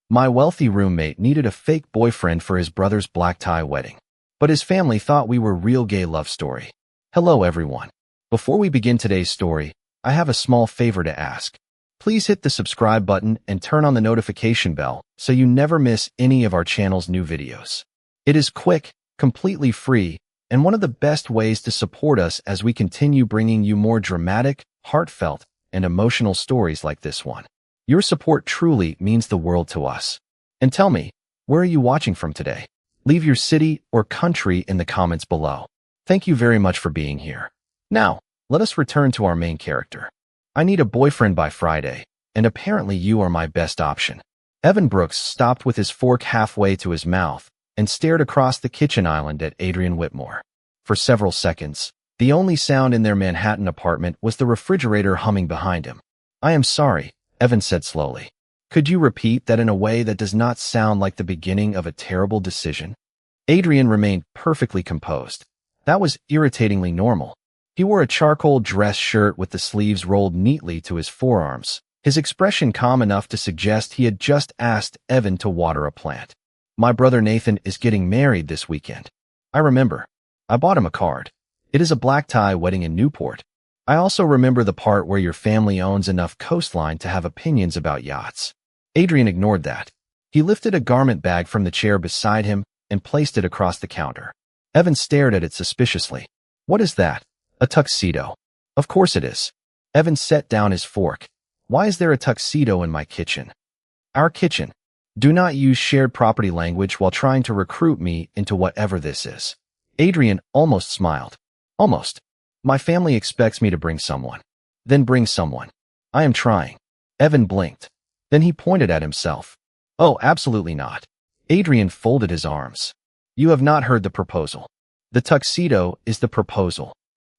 My wealthy roommate needed a fake boyfriend for his brother's black tie wedding, but his family thought we were real gay love story. Hello everyone. Before we begin today's story, I have a small favor to ask. Please hit the subscribe button and turn on the notification bell so you never miss any of our channel's new videos. It is quick, completely free, and one of the best ways to support us as we continue bringing you more dramatic, heartfelt, and emotional stories like this one. Your support truly means the world to us. And tell me, where are you watching from today? Leave your city or country in the comments below. Thank you very much for being here. Now, let us return to our main character. I need a boyfriend by Friday, and apparently you are my best option. Evan Brooks stopped with his fork halfway to his mouth and stared across the kitchen island at Adrian Whitmore. For several seconds, the only sound in their Manhattan apartment was the refrigerator humming behind him. I am sorry, Evan said slowly. Could you repeat that in a way that does not sound like the beginning of a terrible decision? Adrian remained perfectly composed. That was irritatingly normal. He wore a charcoal dress shirt with the sleeves rolled neatly to his forearms, his expression calm enough to suggest he had just asked Evan to water a plant. My brother Nathan is getting married this weekend. I remember. I bought him a card. It is a black tie wedding in Newport. I also remember the part where your family owns enough coastline to have opinions about yachts. Adrian ignored that. He lifted a garment bag from the chair beside him and placed it across the counter. Evan stared at it suspiciously. What is that? A tuxedo. Of course it is. Evan set down his fork. Why is there a tuxedo in my kitchen? Our kitchen. Do not use shared property language while trying to recruit me into whatever this is. Adrian almost smiled. Almost. My family expects me to bring someone. Then bring someone. I am trying. Evan blinked. Then he pointed at himself. Oh, absolutely not. Adrian folded his arms. You have not heard the proposal. The tuxedo is the proposal.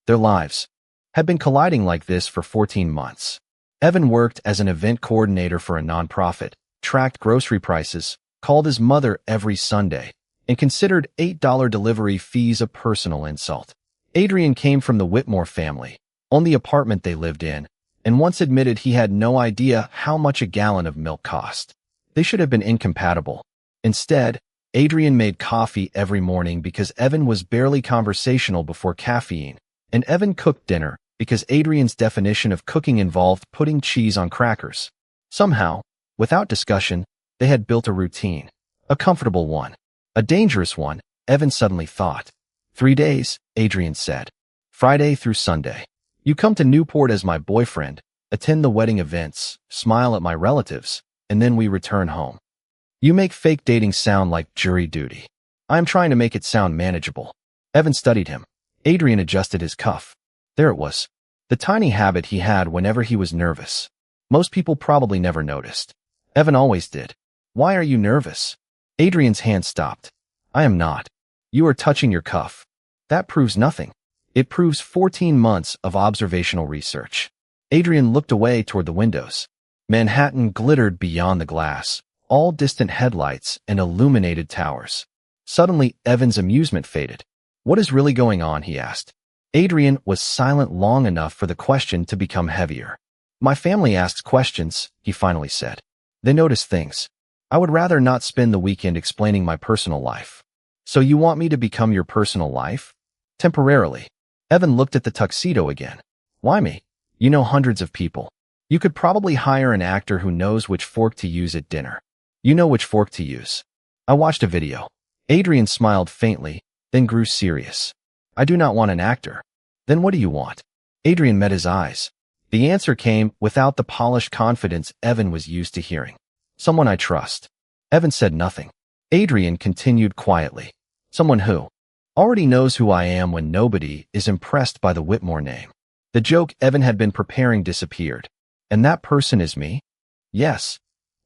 Their lives had been colliding like this for 14 months. Evan worked as an event coordinator for a nonprofit, tracked grocery prices, called his mother every Sunday, and considered $8 delivery fees a personal insult. Adrian came from the Whitmore family, owned the apartment they lived in, and once admitted he had no idea how much a gallon of milk cost. They should have been incompatible. Instead, Adrian made coffee every morning because Evan was barely conversational before caffeine, and Evan cooked dinner because Adrian's definition of cooking involved putting cheese on crackers. Somehow, without discussion, they had built a routine. A comfortable one. A dangerous one, Evan suddenly thought. 3 days, Adrian said. Friday through Sunday. You come to Newport as my boyfriend, attend the wedding events, smile at my relatives, and then we return home. You make fake dating sound like jury duty. I am trying to make it sound manageable. Evan studied him. Adrian adjusted his cuff. There it was. The tiny habit he had whenever he was nervous. Most people probably never noticed. Evan always did. Why are you nervous? Adrian's hand stopped. I am not. You are touching your cuff. That proves nothing. It proves 14 months of observational research. Adrian looked away toward the windows. Manhattan glittered beyond the glass, all distant headlights and illuminated towers. Suddenly, Evan's amusement faded. What is really going on? He asked. Adrian was silent long enough for the question to become heavier. My family asks questions, he finally said. They notice things. I would rather not spend the weekend explaining my personal life. So you want me to become your personal life? Temporarily. Evan looked at the tuxedo again. Why me? You know hundreds of people. You could probably hire an actor who knows which fork to use at dinner. You know which fork to use. I watched a video. Adrian smiled faintly, then grew serious. I do not want an actor. Then what do you want? Adrian met his eyes. The answer came without the polished confidence Evan was used to hearing. Someone I trust. Evan said nothing. Adrian continued quietly. Someone who already knows who I am when nobody is impressed by the Whitmore name. The joke Evan had been preparing disappeared. And that person is me? Yes.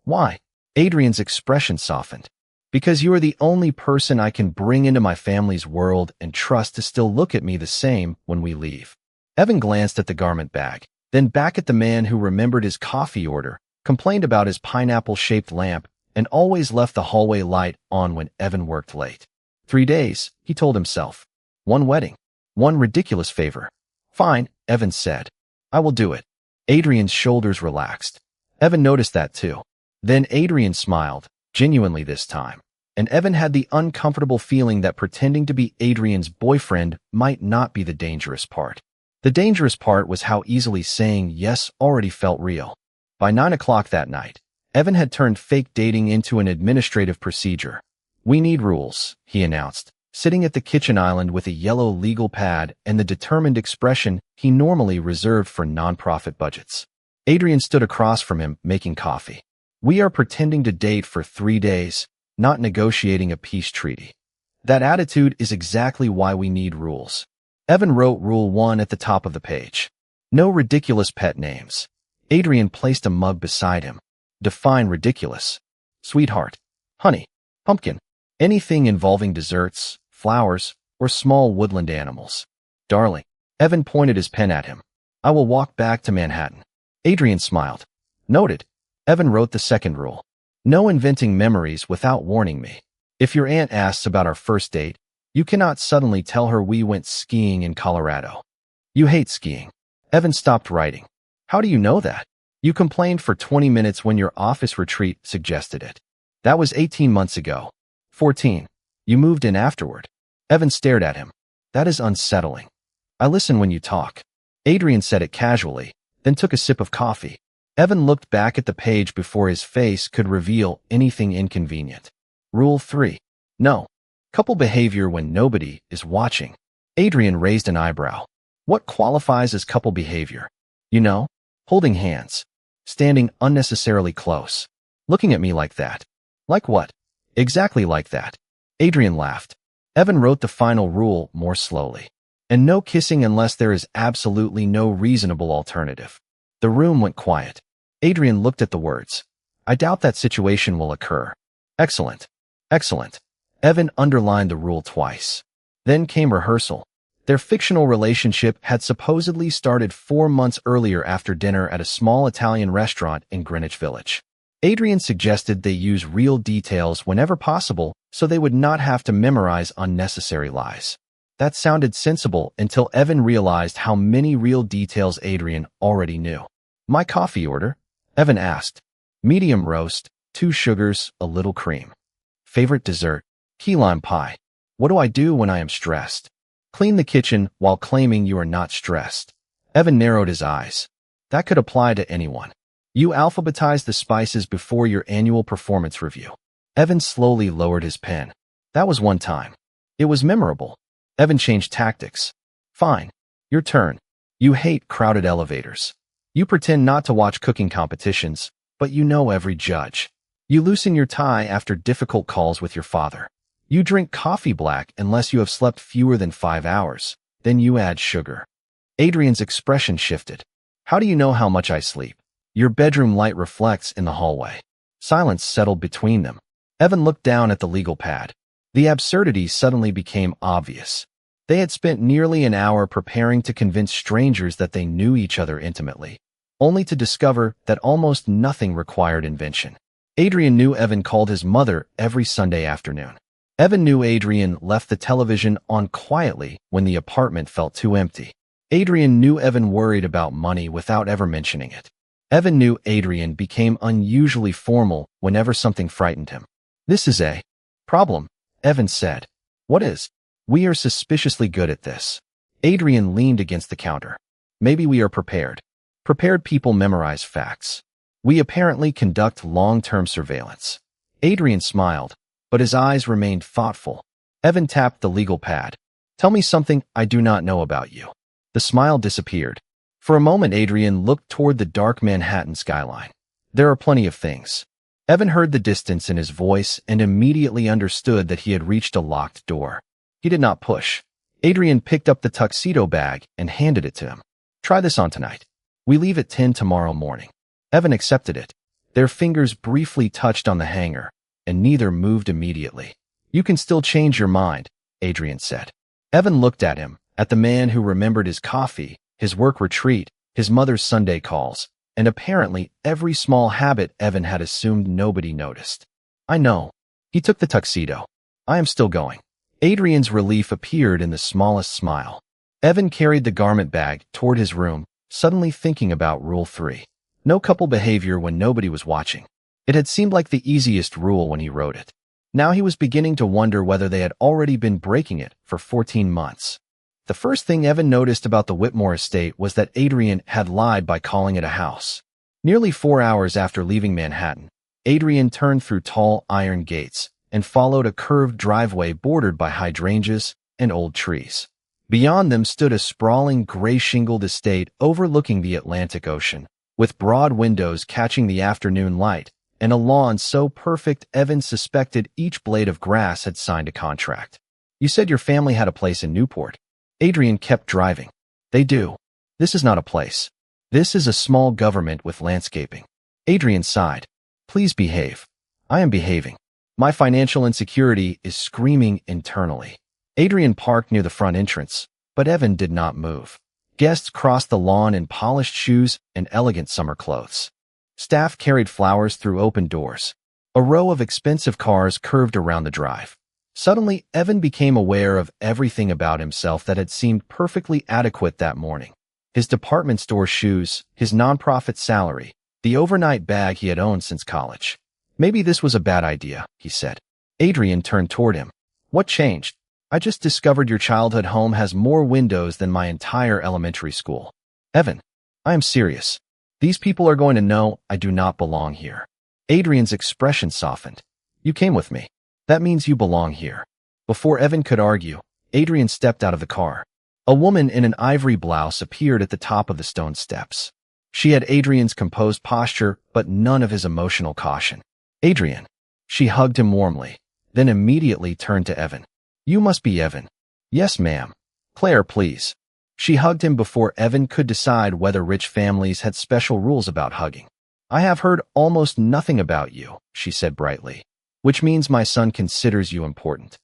Why? Adrian's expression softened. Because you are the only person I can bring into my family's world and trust to still look at me the same when we leave. Evan glanced at the garment bag, then back at the man who remembered his coffee order, complained about his pineapple-shaped lamp, and always left the hallway light on when Evan worked late. 3 days, he told himself. 1 wedding. 1 ridiculous favor. Fine, Evan said. I will do it. Adrian's shoulders relaxed. Evan noticed that too. Then Adrian smiled, genuinely this time. And Evan had the uncomfortable feeling that pretending to be Adrian's boyfriend might not be the dangerous part. The dangerous part was how easily saying yes already felt real. By 9 o'clock that night, Evan had turned fake dating into an administrative procedure. "We need rules," he announced, sitting at the kitchen island with a yellow legal pad and the determined expression he normally reserved for nonprofit budgets. Adrian stood across from him, making coffee. "We are pretending to date for 3 days, not negotiating a peace treaty. That attitude is exactly why we need rules." Evan wrote Rule 1 at the top of the page. "No ridiculous pet names." Adrian placed a mug beside him. "Define ridiculous." "Sweetheart, honey, pumpkin, anything involving desserts, flowers, or small woodland animals." "Darling." Evan pointed his pen at him. "I will walk back to Manhattan." Adrian smiled. "Noted." Evan wrote the second rule. "No inventing memories without warning me. If your aunt asks about our first date, you cannot suddenly tell her we went skiing in Colorado." "You hate skiing." Evan stopped writing. "How do you know that?" "You complained for 20 minutes when your office retreat suggested it." "That was 18 months ago." 14. "You moved in afterward." Evan stared at him. "That is unsettling." "I listen when you talk." Adrian said it casually, then took a sip of coffee. Evan looked back at the page before his face could reveal anything inconvenient. Rule 3. No. Couple behavior when nobody is watching. Adrian raised an eyebrow. "What qualifies as couple behavior?" "You know, holding hands. Standing unnecessarily close. Looking at me like that." "Like what?" "Exactly like that." Adrian laughed. Evan wrote the final rule more slowly. "And no kissing unless there is absolutely no reasonable alternative." The room went quiet. Adrian looked at the words. "I doubt that situation will occur." "Excellent. Excellent." Evan underlined the rule twice. Then came rehearsal. Their fictional relationship had supposedly started 4 months earlier after dinner at a small Italian restaurant in Greenwich Village. Adrian suggested they use real details whenever possible so they would not have to memorize unnecessary lies. That sounded sensible until Evan realized how many real details Adrian already knew. "My coffee order?" Evan asked. "Medium roast, 2 sugars, a little cream." "Favorite dessert?" "Key lime pie." "What do I do when I am stressed?" "Clean the kitchen while claiming you are not stressed." Evan narrowed his eyes. "That could apply to anyone." "You alphabetize the spices before your annual performance review." Evan slowly lowered his pen. "That was one time. It was memorable." Evan changed tactics. "Fine. Your turn. You hate crowded elevators. You pretend not to watch cooking competitions, but you know every judge. You loosen your tie after difficult calls with your father. You drink coffee black unless you have slept fewer than 5 hours. Then you add sugar." Adrian's expression shifted. "How do you know how much I sleep?" "Your bedroom light reflects in the hallway." Silence settled between them. Evan looked down at the legal pad. The absurdity suddenly became obvious. They had spent nearly an hour preparing to convince strangers that they knew each other intimately, only to discover that almost nothing required invention. Adrian knew Evan called his mother every Sunday afternoon. Evan knew Adrian left the television on quietly when the apartment felt too empty. Adrian knew Evan worried about money without ever mentioning it. Evan knew Adrian became unusually formal whenever something frightened him. "This is a problem," Evan said. "What is?" "We are suspiciously good at this." Adrian leaned against the counter. "Maybe we are prepared." Prepared people memorize facts. "We apparently conduct long-term surveillance." Adrian smiled, but his eyes remained thoughtful. Evan tapped the legal pad. "Tell me something I do not know about you." The smile disappeared. For a moment, Adrian looked toward the dark Manhattan skyline. "There are plenty of things." Evan heard the distance in his voice and immediately understood that he had reached a locked door. He did not push. Adrian picked up the tuxedo bag and handed it to him. "Try this on tonight. We leave at 10 tomorrow morning." Evan accepted it. Their fingers briefly touched on the hanger, and neither moved immediately. "You can still change your mind," Adrian said. Evan looked at him, at the man who remembered his coffee, his work retreat, his mother's Sunday calls, and apparently every small habit Evan had assumed nobody noticed. "I know." He took the tuxedo. "I am still going." Adrian's relief appeared in the smallest smile. Evan carried the garment bag toward his room, suddenly thinking about Rule 3. No couple behavior when nobody was watching. It had seemed like the easiest rule when he wrote it. Now he was beginning to wonder whether they had already been breaking it for 14 months. The first thing Evan noticed about the Whitmore estate was that Adrian had lied by calling it a house. Nearly 4 hours after leaving Manhattan, Adrian turned through tall iron gates and followed a curved driveway bordered by hydrangeas and old trees. Beyond them stood a sprawling gray-shingled estate overlooking the Atlantic Ocean, with broad windows catching the afternoon light and a lawn so perfect Evan suspected each blade of grass had signed a contract. You said your family had a place in Newport. Adrian kept driving. They do. This is not a place. This is a small government with landscaping. Adrian sighed. Please behave. I am behaving. My financial insecurity is screaming internally. Adrian parked near the front entrance, but Evan did not move. Guests crossed the lawn in polished shoes and elegant summer clothes. Staff carried flowers through open doors. A row of expensive cars curved around the drive. Suddenly, Evan became aware of everything about himself that had seemed perfectly adequate that morning. His department store shoes, his nonprofit salary, the overnight bag he had owned since college. Maybe this was a bad idea, he said. Adrian turned toward him. What changed? I just discovered your childhood home has more windows than my entire elementary school. Evan, I am serious. These people are going to know I do not belong here. Adrian's expression softened. You came with me. That means you belong here. Before Evan could argue, Adrian stepped out of the car. A woman in an ivory blouse appeared at the top of the stone steps. She had Adrian's composed posture, but none of his emotional caution. Adrian. She hugged him warmly, then immediately turned to Evan. You must be Evan. Yes, ma'am. Claire, please. She hugged him before Evan could decide whether rich families had special rules about hugging. I have heard almost nothing about you, she said brightly, which means my son considers you important.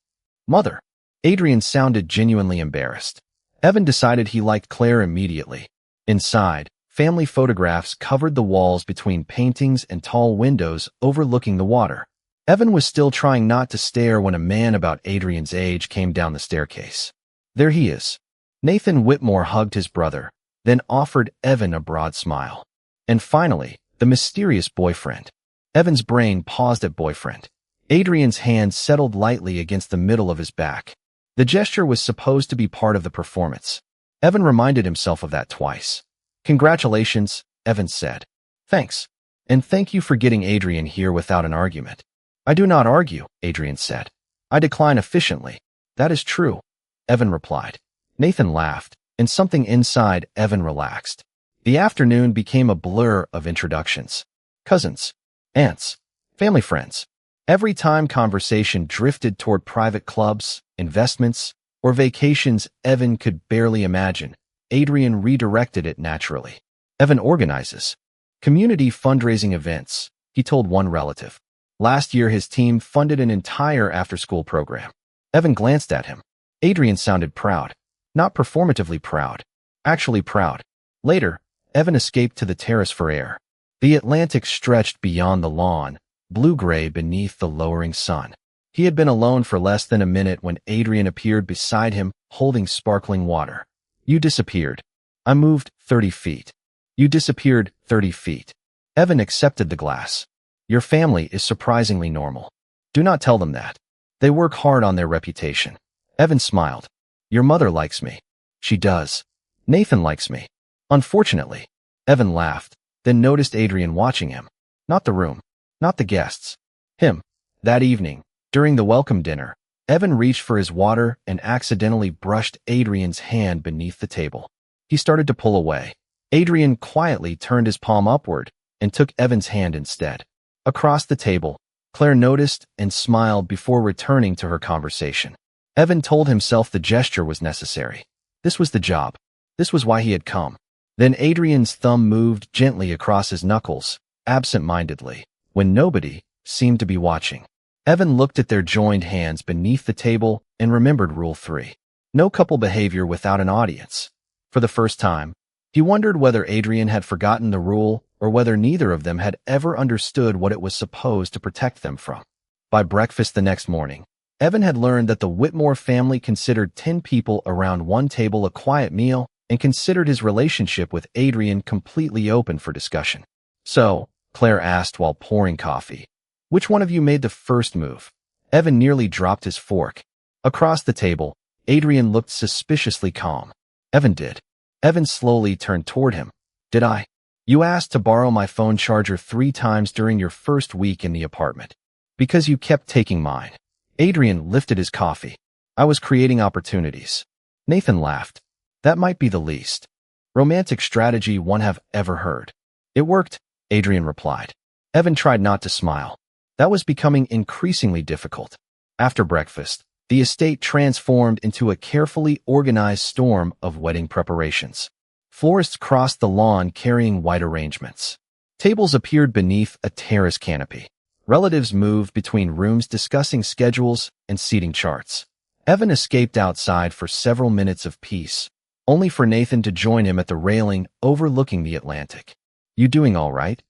Mother. Adrian sounded genuinely embarrassed. Evan decided he liked Claire immediately. Inside, family photographs covered the walls between paintings and tall windows overlooking the water. Evan was still trying not to stare when a man about Adrian's age came down the staircase. There he is. Nathan Whitmore hugged his brother, then offered Evan a broad smile. And finally, the mysterious boyfriend. Evan's brain paused at boyfriend. Adrian's hand settled lightly against the middle of his back. The gesture was supposed to be part of the performance. Evan reminded himself of that twice. Congratulations, Evan said. Thanks. And thank you for getting Adrian here without an argument. I do not argue, Adrian said. I decline efficiently. That is true, Evan replied. Nathan laughed, and something inside Evan relaxed. The afternoon became a blur of introductions. Cousins, aunts, family friends. Every time conversation drifted toward private clubs, investments, or vacations Evan could barely imagine, Adrian redirected it naturally. Evan organizes community fundraising events, he told one relative. Last year his team funded an entire after-school program. Evan glanced at him. Adrian sounded proud. Not performatively proud. Actually proud. Later, Evan escaped to the terrace for air. The Atlantic stretched beyond the lawn, blue-gray beneath the lowering sun. He had been alone for less than a minute when Adrian appeared beside him, holding sparkling water. You disappeared. I moved 30 feet. You disappeared 30 feet. Evan accepted the glass. Your family is surprisingly normal. Do not tell them that. They work hard on their reputation. Evan smiled. Your mother likes me. She does. Nathan likes me. Unfortunately. Evan laughed, then noticed Adrian watching him. Not the room. Not the guests. Him. That evening, during the welcome dinner, Evan reached for his water and accidentally brushed Adrian's hand beneath the table. He started to pull away. Adrian quietly turned his palm upward and took Evan's hand instead. Across the table, Claire noticed and smiled before returning to her conversation. Evan told himself the gesture was necessary. This was the job. This was why he had come. Then Adrian's thumb moved gently across his knuckles, absent-mindedly, when nobody seemed to be watching. Evan looked at their joined hands beneath the table and remembered Rule 3. No couple behavior without an audience. For the first time, he wondered whether Adrian had forgotten the rule or whether neither of them had ever understood what it was supposed to protect them from. By breakfast the next morning, Evan had learned that the Whitmore family considered 10 people around one table a quiet meal and considered his relationship with Adrian completely open for discussion. So, Claire asked while pouring coffee. Which one of you made the first move? Evan nearly dropped his fork. Across the table, Adrian looked suspiciously calm. Evan did. Evan slowly turned toward him. Did I? You asked to borrow my phone charger 3 times during your first week in the apartment. Because you kept taking mine. Adrian lifted his coffee. I was creating opportunities. Nathan laughed. That might be the least romantic strategy one have ever heard. It worked, Adrian replied. Evan tried not to smile. That was becoming increasingly difficult. After breakfast, the estate transformed into a carefully organized storm of wedding preparations. Florists crossed the lawn carrying white arrangements. Tables appeared beneath a terrace canopy. Relatives moved between rooms discussing schedules and seating charts. Evan escaped outside for several minutes of peace, only for Nathan to join him at the railing overlooking the Atlantic. You doing all right?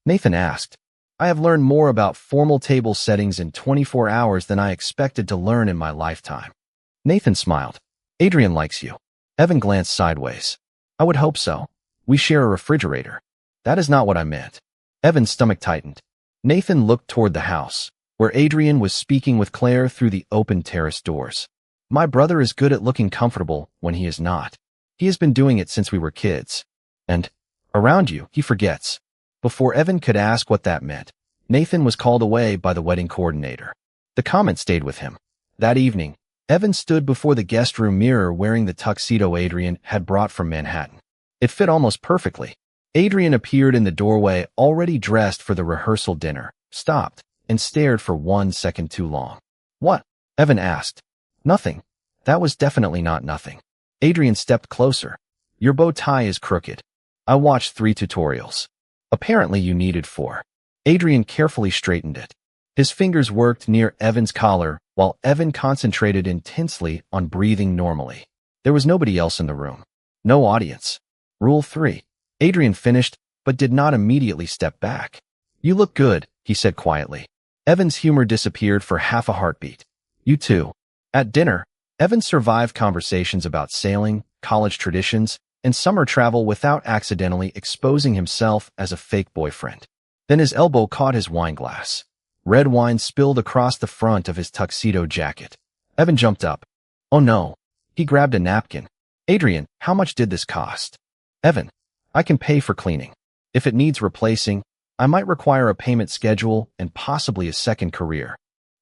Nathan asked. I have learned more about formal table settings in 24 hours than I expected to learn in my lifetime. Nathan smiled. Adrian likes you. Evan glanced sideways. I would hope so. We share a refrigerator. That is not what I meant. Evan's stomach tightened. Nathan looked toward the house, where Adrian was speaking with Claire through the open terrace doors. My brother is good at looking comfortable when he is not. He has been doing it since we were kids. And, around you, he forgets. Before Evan could ask what that meant, Nathan was called away by the wedding coordinator. The comment stayed with him. That evening, Evan stood before the guest room mirror wearing the tuxedo Adrian had brought from Manhattan. It fit almost perfectly. Adrian appeared in the doorway already dressed for the rehearsal dinner, stopped, and stared for 1 second too long. What? Evan asked. Nothing. That was definitely not nothing. Adrian stepped closer. Your bow tie is crooked. I watched 3 tutorials. Apparently you needed 4. Adrian carefully straightened it. His fingers worked near Evan's collar while Evan concentrated intensely on breathing normally. There was nobody else in the room. No audience. Rule 3. Adrian finished, but did not immediately step back. You look good, he said quietly. Evan's humor disappeared for half a heartbeat. You too. At dinner, Evan survived conversations about sailing, college traditions, and summer travel without accidentally exposing himself as a fake boyfriend. Then his elbow caught his wine glass. Red wine spilled across the front of his tuxedo jacket. Evan jumped up. Oh no. He grabbed a napkin. Adrian, how much did this cost? Evan, I can pay for cleaning. If it needs replacing, I might require a payment schedule and possibly a second career.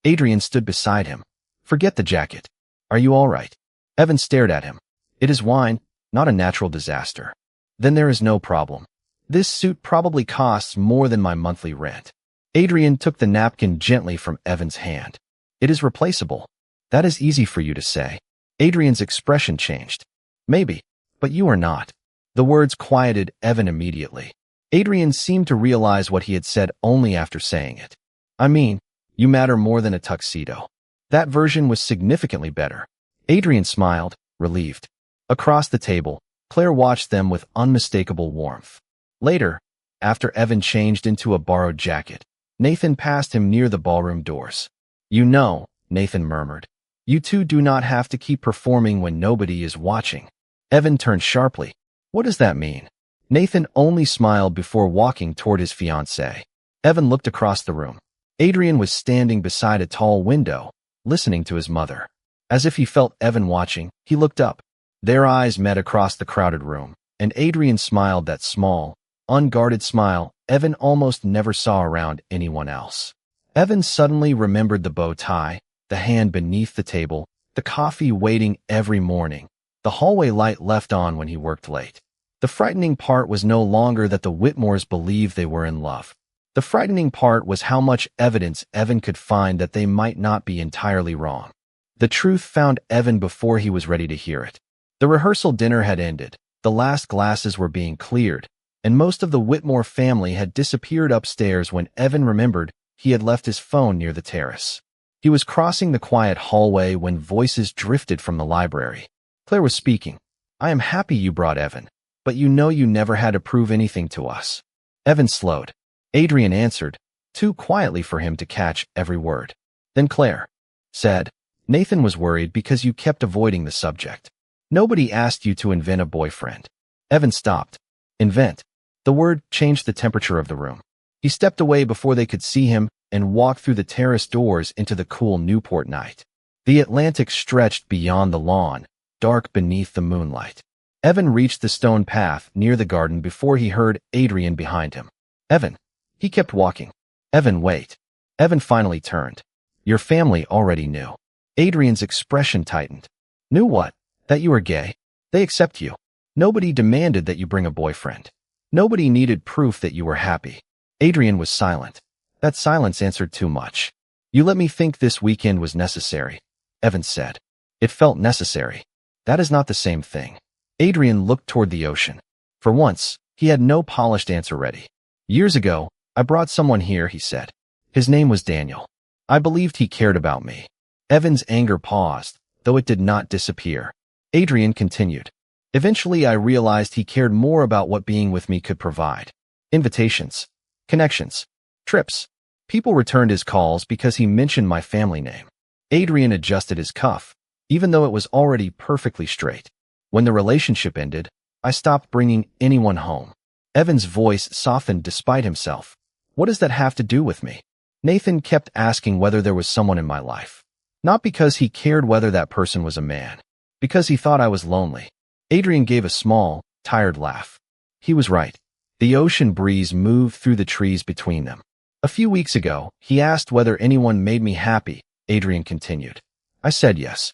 Adrian stood beside him. Forget the jacket. Are you all right? Evan stared at him. It is wine, not a natural disaster. Then there is no problem. This suit probably costs more than my monthly rent. Adrian took the napkin gently from Evan's hand. It is replaceable. That is easy for you to say. Adrian's expression changed. Maybe, but you are not. The words quieted Evan immediately. Adrian seemed to realize what he had said only after saying it. I mean, you matter more than a tuxedo. That version was significantly better. Adrian smiled, relieved. Across the table, Claire watched them with unmistakable warmth. Later, after Evan changed into a borrowed jacket, Nathan passed him near the ballroom doors. You know, Nathan murmured. You two do not have to keep performing when nobody is watching. Evan turned sharply. What does that mean? Nathan only smiled before walking toward his fiancée. Evan looked across the room. Adrian was standing beside a tall window, listening to his mother. As if he felt Evan watching, he looked up. Their eyes met across the crowded room, and Adrian smiled that small, unguarded smile Evan almost never saw around anyone else. Evan suddenly remembered the bow tie, the hand beneath the table, the coffee waiting every morning, the hallway light left on when he worked late. The frightening part was no longer that the Whitmores believed they were in love. The frightening part was how much evidence Evan could find that they might not be entirely wrong. The truth found Evan before he was ready to hear it. The rehearsal dinner had ended, the last glasses were being cleared, and most of the Whitmore family had disappeared upstairs when Evan remembered he had left his phone near the terrace. He was crossing the quiet hallway when voices drifted from the library. Claire was speaking. I am happy you brought Evan, but you know you never had to prove anything to us. Evan slowed. Adrian answered, too quietly for him to catch every word. Then Claire said, Nathan was worried because you kept avoiding the subject. Nobody asked you to invent a boyfriend. Evan stopped. Invent. The word changed the temperature of the room. He stepped away before they could see him and walked through the terrace doors into the cool Newport night. The Atlantic stretched beyond the lawn, dark beneath the moonlight. Evan reached the stone path near the garden before he heard Adrian behind him. Evan. He kept walking. Evan, wait. Evan finally turned. Your family already knew. Adrian's expression tightened. Knew what? That you were gay? They accept you. Nobody demanded that you bring a boyfriend. Nobody needed proof that you were happy. Adrian was silent. That silence answered too much. You let me think this weekend was necessary, Evan said. It felt necessary. That is not the same thing. Adrian looked toward the ocean. For once, he had no polished answer ready. Years ago, I brought someone here, he said. His name was Daniel. I believed he cared about me. Evan's anger paused, though it did not disappear. Adrian continued. Eventually, I realized he cared more about what being with me could provide. Invitations, connections, trips. People returned his calls because he mentioned my family name. Adrian adjusted his cuff, even though it was already perfectly straight. When the relationship ended, I stopped bringing anyone home. Evan's voice softened despite himself. What does that have to do with me? Nathan kept asking whether there was someone in my life. Not because he cared whether that person was a man. Because he thought I was lonely. Adrian gave a small, tired laugh. He was right. The ocean breeze moved through the trees between them. A few weeks ago, he asked whether anyone made me happy, Adrian continued. I said yes.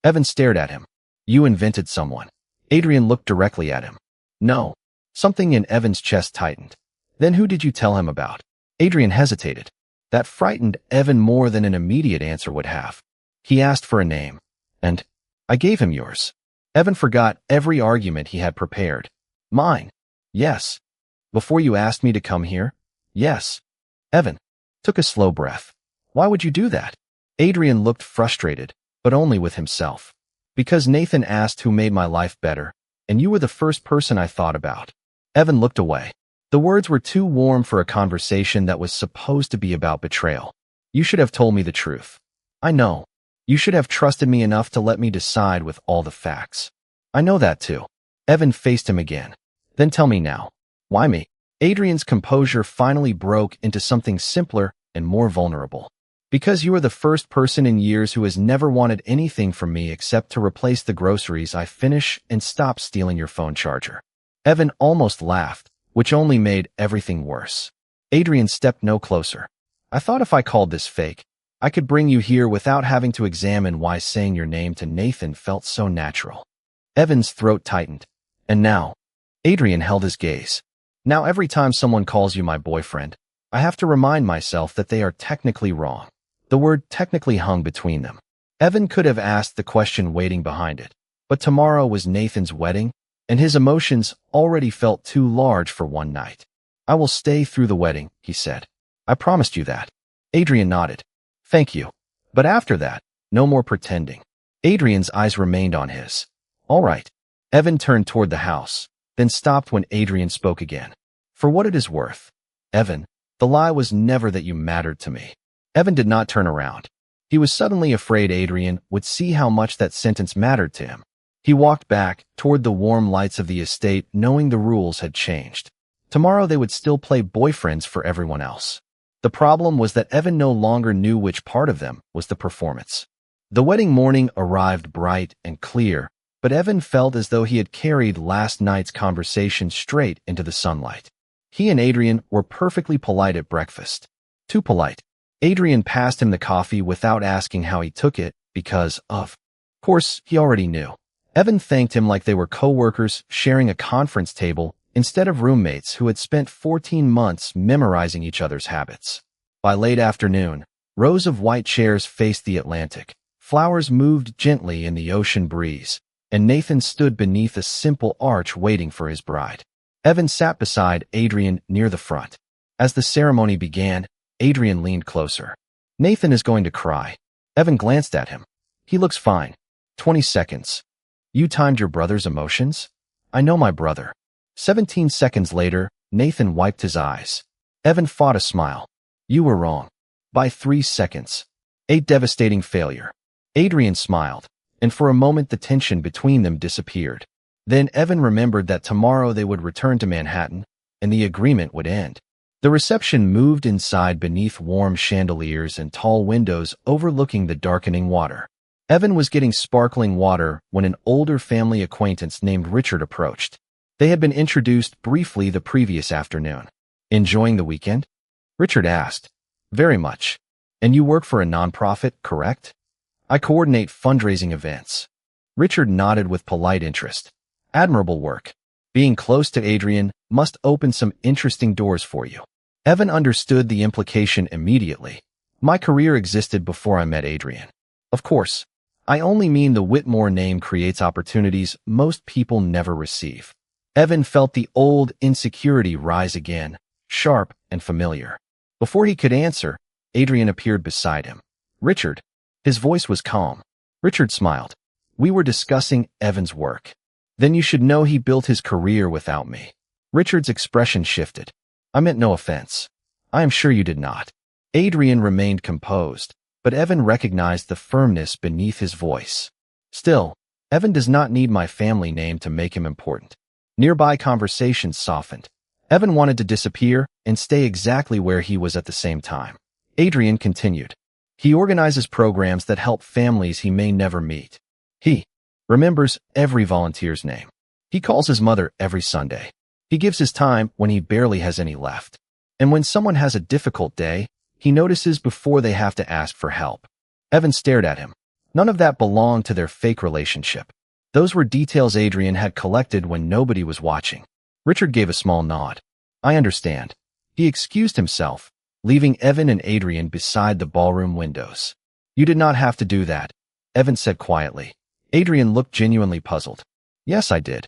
Evan stared at him. You invented someone. Adrian looked directly at him. No. Something in Evan's chest tightened. Then who did you tell him about? Adrian hesitated. That frightened Evan more than an immediate answer would have. He asked for a name. And I gave him yours. Evan forgot every argument he had prepared. Mine. Yes. Before you asked me to come here? Yes. Evan took a slow breath. Why would you do that? Adrian looked frustrated, but only with himself. Because Nathan asked who made my life better, and you were the first person I thought about. Evan looked away. The words were too warm for a conversation that was supposed to be about betrayal. You should have told me the truth. I know. You should have trusted me enough to let me decide with all the facts. I know that too. Evan faced him again. Then tell me now. Why me? Adrian's composure finally broke into something simpler and more vulnerable. Because you are the first person in years who has never wanted anything from me except to replace the groceries I finish and stop stealing your phone charger. Evan almost laughed, which only made everything worse. Adrian stepped no closer. I thought if I called this fake, I could bring you here without having to examine why saying your name to Nathan felt so natural. Evan's throat tightened. And now, Adrian held his gaze. Now every time someone calls you my boyfriend, I have to remind myself that they are technically wrong. The word technically hung between them. Evan could have asked the question waiting behind it, but tomorrow was Nathan's wedding, and his emotions already felt too large for one night. I will stay through the wedding, he said. I promised you that. Adrian nodded. Thank you. But after that, no more pretending. Adrian's eyes remained on his. All right. Evan turned toward the house, then stopped when Adrian spoke again. For what it is worth, Evan, the lie was never that you mattered to me. Evan did not turn around. He was suddenly afraid Adrian would see how much that sentence mattered to him. He walked back toward the warm lights of the estate, knowing the rules had changed. Tomorrow they would still play boyfriends for everyone else. The problem was that Evan no longer knew which part of them was the performance. The wedding morning arrived bright and clear, but Evan felt as though he had carried last night's conversation straight into the sunlight. He and Adrian were perfectly polite at breakfast. Too polite. Adrian passed him the coffee without asking how he took it because, of course, he already knew. Evan thanked him like they were co-workers sharing a conference table instead of roommates who had spent 14 months memorizing each other's habits. By late afternoon, rows of white chairs faced the Atlantic. Flowers moved gently in the ocean breeze, and Nathan stood beneath a simple arch waiting for his bride. Evan sat beside Adrian near the front. As the ceremony began, Adrian leaned closer. Nathan is going to cry. Evan glanced at him. He looks fine. 20 seconds. You timed your brother's emotions? I know my brother. 17 seconds later, Nathan wiped his eyes. Evan fought a smile. You were wrong. By 3 seconds. A devastating failure. Adrian smiled, and for a moment the tension between them disappeared. Then Evan remembered that tomorrow they would return to Manhattan, and the agreement would end. The reception moved inside beneath warm chandeliers and tall windows overlooking the darkening water. Evan was getting sparkling water when an older family acquaintance named Richard approached. They had been introduced briefly the previous afternoon. "Enjoying the weekend?" Richard asked. "Very much. And you work for a nonprofit, correct?" "I coordinate fundraising events." Richard nodded with polite interest. "Admirable work. Being close to Adrian must open some interesting doors for you." Evan understood the implication immediately. "My career existed before I met Adrian." "Of course. I only mean the Whitmore name creates opportunities most people never receive." Evan felt the old insecurity rise again, sharp and familiar. Before he could answer, Adrian appeared beside him. "Richard." His voice was calm. Richard smiled. "We were discussing Evan's work." "Then you should know he built his career without me." Richard's expression shifted. "I meant no offense." "I am sure you did not." Adrian remained composed, but Evan recognized the firmness beneath his voice. "Still, Evan does not need my family name to make him important." Nearby conversations softened. Evan wanted to disappear and stay exactly where he was at the same time. Adrian continued. "He organizes programs that help families he may never meet. He remembers every volunteer's name. He calls his mother every Sunday. He gives his time when he barely has any left. And when someone has a difficult day, he notices before they have to ask for help." Evan stared at him. None of that belonged to their fake relationship. Those were details Adrian had collected when nobody was watching. Richard gave a small nod. "I understand." He excused himself, leaving Evan and Adrian beside the ballroom windows. "You did not have to do that," Evan said quietly. Adrian looked genuinely puzzled. "Yes, I did."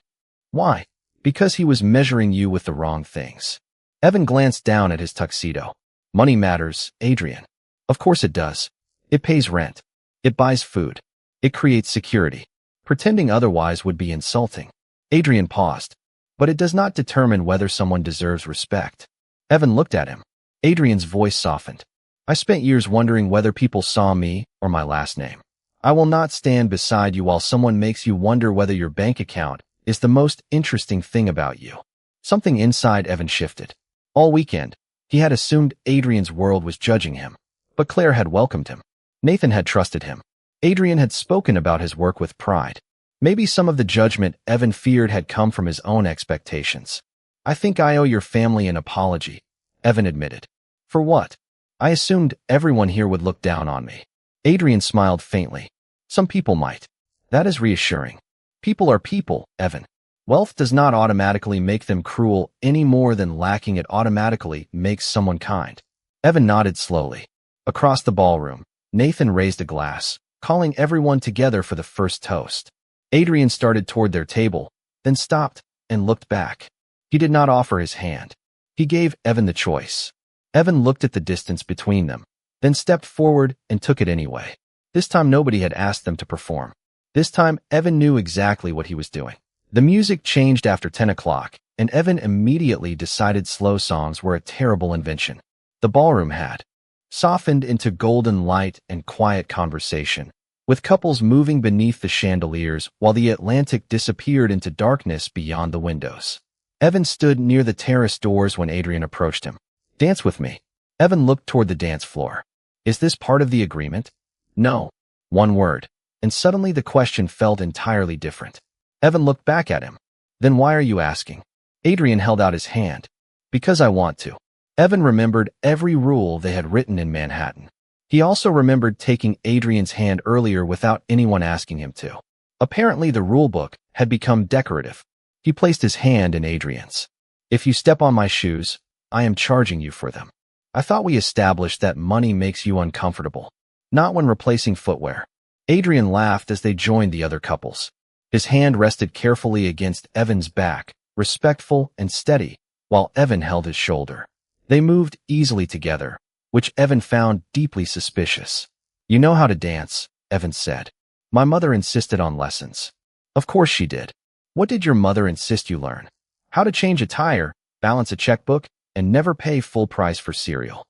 "Why?" "Because he was measuring you with the wrong things." Evan glanced down at his tuxedo. "Money matters, Adrian." "Of course it does. It pays rent. It buys food. It creates security. Pretending otherwise would be insulting." Adrian paused. "But it does not determine whether someone deserves respect." Evan looked at him. Adrian's voice softened. "I spent years wondering whether people saw me or my last name. I will not stand beside you while someone makes you wonder whether your bank account is the most interesting thing about you." Something inside Evan shifted. All weekend, he had assumed Adrian's world was judging him, but Claire had welcomed him. Nathan had trusted him. Adrian had spoken about his work with pride. Maybe some of the judgment Evan feared had come from his own expectations. "I think I owe your family an apology," Evan admitted. "For what?" "I assumed everyone here would look down on me." Adrian smiled faintly. "Some people might." "That is reassuring." "People are people, Evan. Wealth does not automatically make them cruel any more than lacking it automatically makes someone kind." Evan nodded slowly. Across the ballroom, Nathan raised a glass, calling everyone together for the first toast. Adrian started toward their table, then stopped and looked back. He did not offer his hand. He gave Evan the choice. Evan looked at the distance between them, then stepped forward and took it anyway. This time nobody had asked them to perform. This time Evan knew exactly what he was doing. The music changed after 10 o'clock, and Evan immediately decided slow songs were a terrible invention. The ballroom had softened into golden light and quiet conversation, with couples moving beneath the chandeliers while the Atlantic disappeared into darkness beyond the windows. Evan stood near the terrace doors when Adrian approached him. "Dance with me." Evan looked toward the dance floor. "Is this part of the agreement?" "No." One word, and suddenly the question felt entirely different. Evan looked back at him. "Then why are you asking?" Adrian held out his hand. "Because I want to." Evan remembered every rule they had written in Manhattan. He also remembered taking Adrian's hand earlier without anyone asking him to. Apparently the rulebook had become decorative. He placed his hand in Adrian's. "If you step on my shoes, I am charging you for them." "I thought we established that money makes you uncomfortable." "Not when replacing footwear." Adrian laughed as they joined the other couples. His hand rested carefully against Evan's back, respectful and steady, while Evan held his shoulder. They moved easily together, which Evan found deeply suspicious. "You know how to dance," Evan said. "My mother insisted on lessons." "Of course she did." "What did your mother insist you learn?" "How to change a tire, balance a checkbook, and never pay full price for cereal."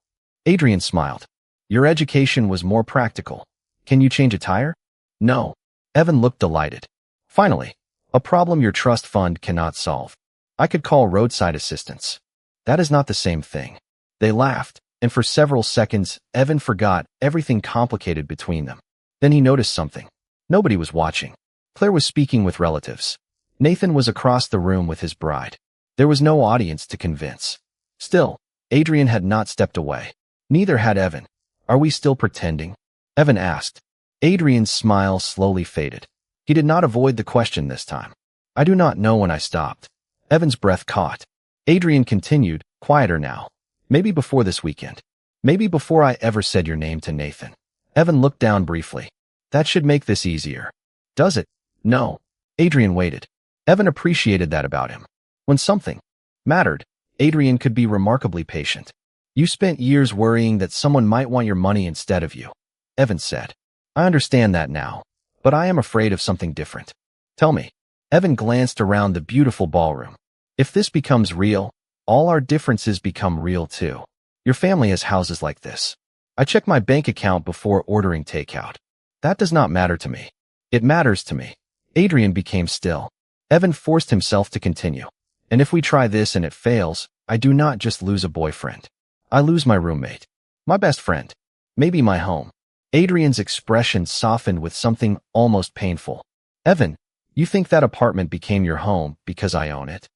Adrian smiled. "Your education was more practical. Can you change a tire?" "No." Evan looked delighted. "Finally, a problem your trust fund cannot solve. I could call roadside assistance." "That is not the same thing." They laughed, and for several seconds, Evan forgot everything complicated between them. Then he noticed something. Nobody was watching. Claire was speaking with relatives. Nathan was across the room with his bride. There was no audience to convince. Still, Adrian had not stepped away. Neither had Evan. Are we still pretending? Evan asked. Adrian's smile slowly faded. He did not avoid the question this time. I do not know when I stopped. Evan's breath caught. Adrian continued, quieter now. Maybe before this weekend. Maybe before I ever said your name to Nathan. Evan looked down briefly. That should make this easier. Does it? No. Adrian waited. Evan appreciated that about him. When something mattered, Adrian could be remarkably patient. You spent years worrying that someone might want your money instead of you, Evan said. I understand that now, but I am afraid of something different. Tell me. Evan glanced around the beautiful ballroom. If this becomes real, all our differences become real too. Your family has houses like this. I check my bank account before ordering takeout. That does not matter to me. It matters to me. Adrian became still. Evan forced himself to continue. And if we try this and it fails, I do not just lose a boyfriend. I lose my roommate. My best friend. Maybe my home. Adrian's expression softened with something almost painful. Evan, you think that apartment became your home because I own it?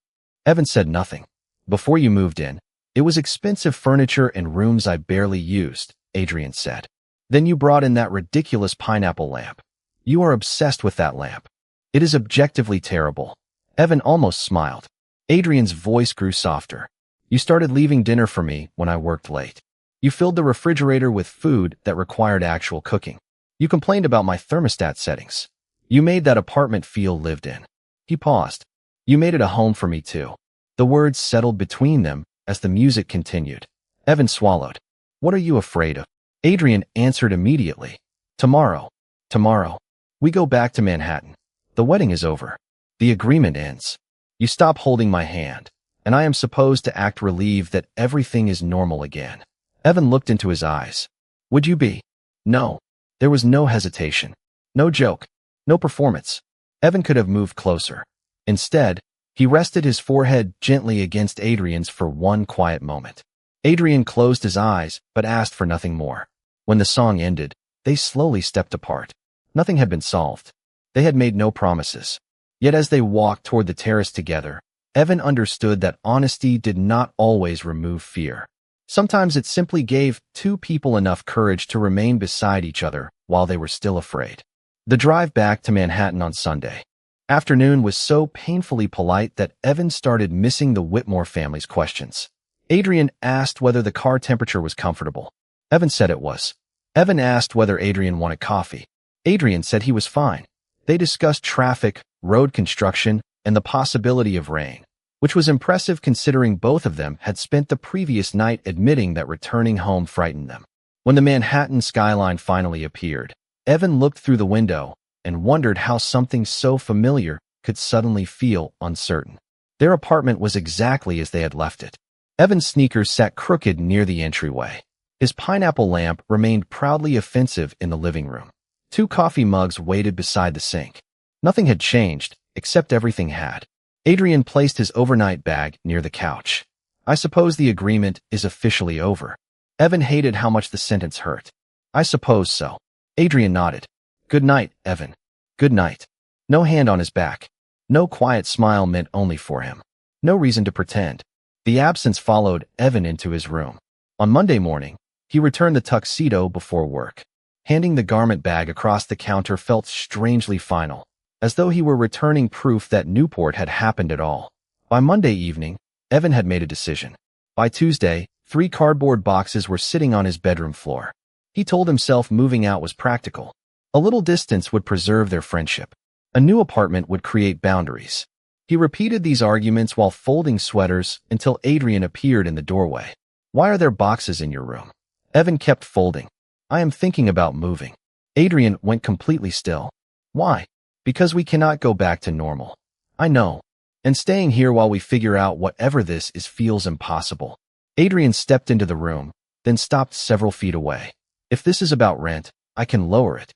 Evan said nothing. Before you moved in, it was expensive furniture and rooms I barely used, Adrian said. Then you brought in that ridiculous pineapple lamp. You are obsessed with that lamp. It is objectively terrible. Evan almost smiled. Adrian's voice grew softer. You started leaving dinner for me when I worked late. You filled the refrigerator with food that required actual cooking. You complained about my thermostat settings. You made that apartment feel lived in. He paused. You made it a home for me too. The words settled between them as the music continued. Evan swallowed. What are you afraid of? Adrian answered immediately. Tomorrow. Tomorrow. We go back to Manhattan. The wedding is over. The agreement ends. You stop holding my hand, and I am supposed to act relieved that everything is normal again. Evan looked into his eyes. Would you be? No. There was no hesitation. No joke. No performance. Evan could have moved closer. Instead, he rested his forehead gently against Adrian's for one quiet moment. Adrian closed his eyes, but asked for nothing more. When the song ended, they slowly stepped apart. Nothing had been solved. They had made no promises. Yet as they walked toward the terrace together, Evan understood that honesty did not always remove fear. Sometimes it simply gave two people enough courage to remain beside each other while they were still afraid. The drive back to Manhattan on Sunday afternoon was so painfully polite that Evan started missing the Whitmore family's questions. Adrian asked whether the car temperature was comfortable. Evan said it was. Evan asked whether Adrian wanted coffee. Adrian said he was fine. They discussed traffic, road construction, and the possibility of rain, which was impressive considering both of them had spent the previous night admitting that returning home frightened them. When the Manhattan skyline finally appeared, Evan looked through the window and wondered how something so familiar could suddenly feel uncertain. Their apartment was exactly as they had left it. Evan's sneakers sat crooked near the entryway. His pineapple lamp remained proudly offensive in the living room. 2 coffee mugs waited beside the sink. Nothing had changed, except everything had. Adrian placed his overnight bag near the couch. I suppose the agreement is officially over. Evan hated how much the sentence hurt. I suppose so. Adrian nodded. Good night, Evan. Good night. No hand on his back. No quiet smile meant only for him. No reason to pretend. The absence followed Evan into his room. On Monday morning, he returned the tuxedo before work. Handing the garment bag across the counter felt strangely final, as though he were returning proof that Newport had happened at all. By Monday evening, Evan had made a decision. By Tuesday, 3 cardboard boxes were sitting on his bedroom floor. He told himself moving out was practical. A little distance would preserve their friendship. A new apartment would create boundaries. He repeated these arguments while folding sweaters until Adrian appeared in the doorway. Why are there boxes in your room? Evan kept folding. I am thinking about moving. Adrian went completely still. Why? Because we cannot go back to normal. I know. And staying here while we figure out whatever this is feels impossible. Adrian stepped into the room, then stopped several feet away. If this is about rent, I can lower it.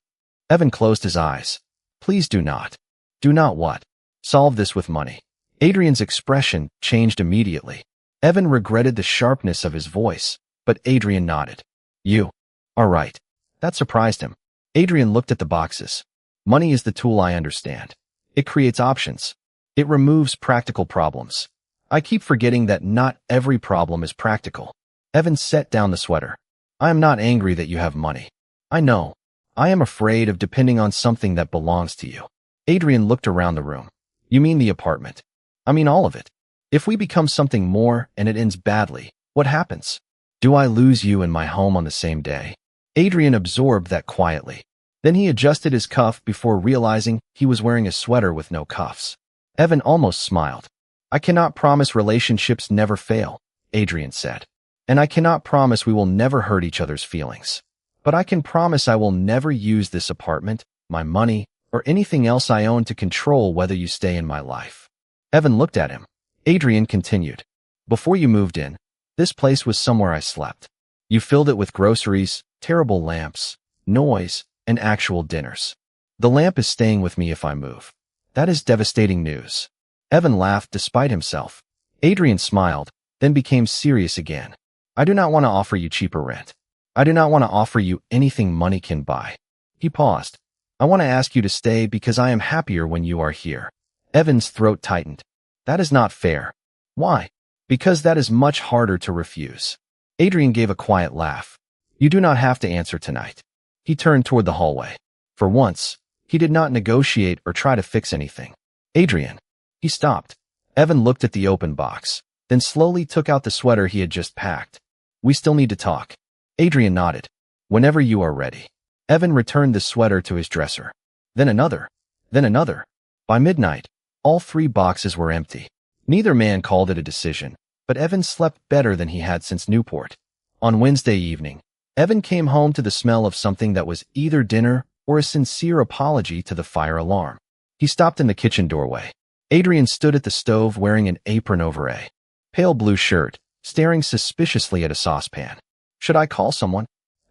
Evan closed his eyes. Please do not. Do not what? Solve this with money. Adrian's expression changed immediately. Evan regretted the sharpness of his voice, but Adrian nodded. You are right. That surprised him. Adrian looked at the boxes. Money is the tool, I understand. It creates options. It removes practical problems. I keep forgetting that not every problem is practical. Evan set down the sweater. I am not angry that you have money. I know. I am afraid of depending on something that belongs to you. Adrian looked around the room. You mean the apartment? I mean all of it. If we become something more and it ends badly, what happens? Do I lose you and my home on the same day? Adrian absorbed that quietly. Then he adjusted his cuff before realizing he was wearing a sweater with no cuffs. Evan almost smiled. I cannot promise relationships never fail, Adrian said. And I cannot promise we will never hurt each other's feelings. But I can promise I will never use this apartment, my money, or anything else I own to control whether you stay in my life. Evan looked at him. Adrian continued. Before you moved in, this place was somewhere I slept. You filled it with groceries, terrible lamps, noise, and actual dinners. The lamp is staying with me if I move. That is devastating news. Evan laughed despite himself. Adrian smiled, then became serious again. I do not want to offer you cheaper rent. I do not want to offer you anything money can buy. He paused. I want to ask you to stay because I am happier when you are here. Evan's throat tightened. That is not fair. Why? Because that is much harder to refuse. Adrian gave a quiet laugh. You do not have to answer tonight. He turned toward the hallway. For once, he did not negotiate or try to fix anything. Adrian. He stopped. Evan looked at the open box, then slowly took out the sweater he had just packed. We still need to talk. Adrian nodded. Whenever you are ready. Evan returned the sweater to his dresser. Then another. Then another. By midnight, all 3 boxes were empty. Neither man called it a decision, but Evan slept better than he had since Newport. On Wednesday evening, Evan came home to the smell of something that was either dinner or a sincere apology to the fire alarm. He stopped in the kitchen doorway. Adrian stood at the stove wearing an apron over a pale blue shirt, staring suspiciously at a saucepan. Should I call someone?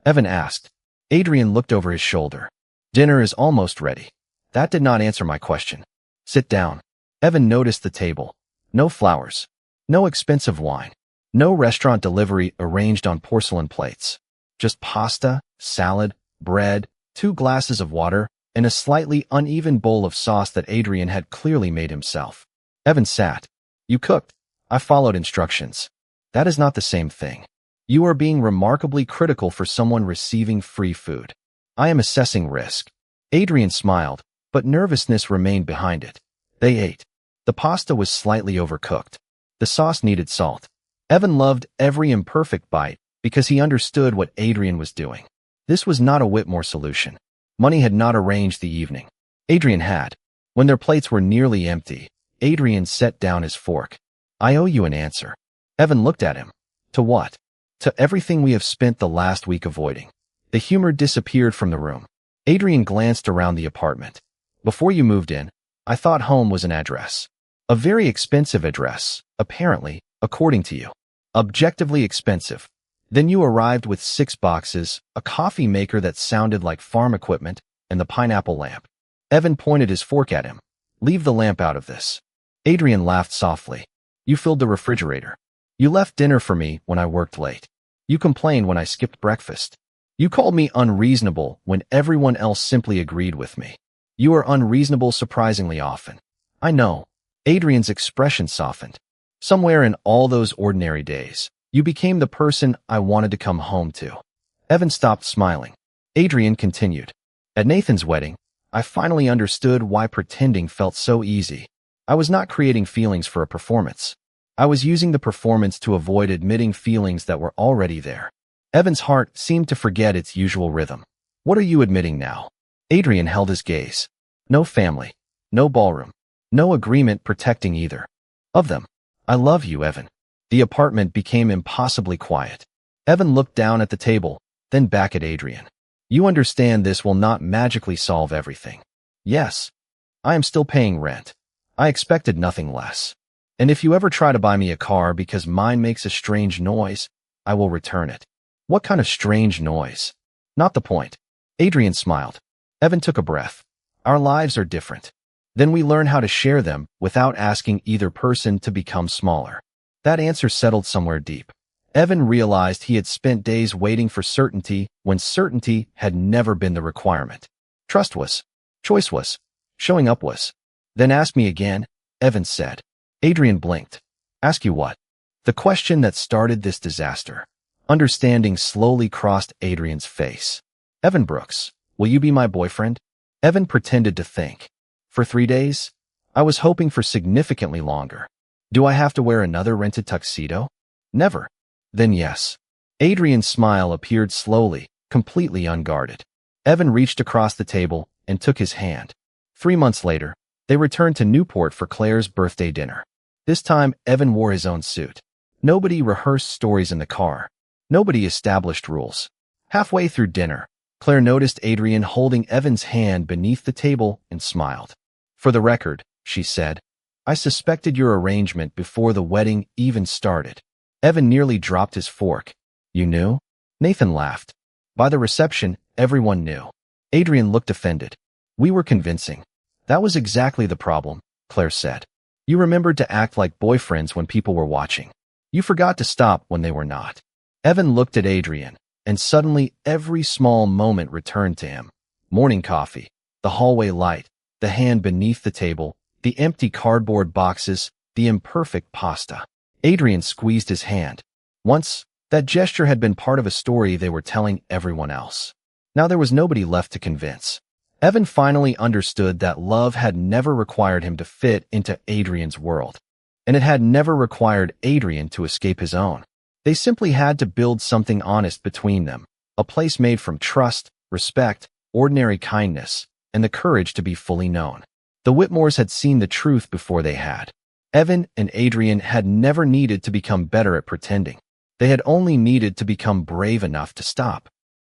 Evan asked. Adrian looked over his shoulder. Dinner is almost ready. That did not answer my question. Sit down. Evan noticed the table. No flowers. No expensive wine. No restaurant delivery arranged on porcelain plates. Just pasta, salad, bread, 2 glasses of water, and a slightly uneven bowl of sauce that Adrian had clearly made himself. Evan sat. You cooked. I followed instructions. That is not the same thing. You are being remarkably critical for someone receiving free food. I am assessing risk. Adrian smiled, but nervousness remained behind it. They ate. The pasta was slightly overcooked. The sauce needed salt. Evan loved every imperfect bite because he understood what Adrian was doing. This was not a Whitmore solution. Money had not arranged the evening. Adrian had. When their plates were nearly empty, Adrian set down his fork. I owe you an answer. Evan looked at him. To what? To everything we have spent the last week avoiding. The humor disappeared from the room. Adrian glanced around the apartment. Before you moved in, I thought home was an address. A very expensive address, apparently, according to you. Objectively expensive. Then you arrived with 6 boxes, a coffee maker that sounded like farm equipment, and the pineapple lamp. Evan pointed his fork at him. Leave the lamp out of this. Adrian laughed softly. You filled the refrigerator. You left dinner for me when I worked late. You complained when I skipped breakfast. You called me unreasonable when everyone else simply agreed with me. You are unreasonable surprisingly often. I know. Adrian's expression softened. Somewhere in all those ordinary days, you became the person I wanted to come home to. Evan stopped smiling. Adrian continued. At Nathan's wedding, I finally understood why pretending felt so easy. I was not creating feelings for a performance. I was using the performance to avoid admitting feelings that were already there. Evan's heart seemed to forget its usual rhythm. What are you admitting now? Adrian held his gaze. No family. No ballroom. No agreement protecting either of them. I love you, Evan. The apartment became impossibly quiet. Evan looked down at the table, then back at Adrian. You understand this will not magically solve everything. Yes. I am still paying rent. I expected nothing less. And if you ever try to buy me a car because mine makes a strange noise, I will return it. What kind of strange noise? Not the point. Adrian smiled. Evan took a breath. Our lives are different. Then we learn how to share them without asking either person to become smaller. That answer settled somewhere deep. Evan realized he had spent days waiting for certainty when certainty had never been the requirement. Trust was. Choice was. Showing up was. Then ask me again, Evan said. Adrian blinked. Ask you what? The question that started this disaster. Understanding slowly crossed Adrian's face. Evan Brooks, will you be my boyfriend? Evan pretended to think. For 3 days? I was hoping for significantly longer. Do I have to wear another rented tuxedo? Never. Then yes. Adrian's smile appeared slowly, completely unguarded. Evan reached across the table and took his hand. 3 months later, they returned to Newport for Claire's birthday dinner. This time, Evan wore his own suit. Nobody rehearsed stories in the car. Nobody established rules. Halfway through dinner, Claire noticed Adrian holding Evan's hand beneath the table and smiled. For the record, she said, I suspected your arrangement before the wedding even started. Evan nearly dropped his fork. You knew? Nathan laughed. By the reception, everyone knew. Adrian looked offended. We were convincing. That was exactly the problem, Claire said. You remembered to act like boyfriends when people were watching. You forgot to stop when they were not. Evan looked at Adrian, and suddenly every small moment returned to him. Morning coffee, the hallway light, the hand beneath the table, the empty cardboard boxes, the imperfect pasta. Adrian squeezed his hand. Once, that gesture had been part of a story they were telling everyone else. Now there was nobody left to convince. Evan finally understood that love had never required him to fit into Adrian's world, and it had never required Adrian to escape his own. They simply had to build something honest between them, a place made from trust, respect, ordinary kindness, and the courage to be fully known. The Whitmores had seen the truth before they had. Evan and Adrian had never needed to become better at pretending. They had only needed to become brave enough to stop.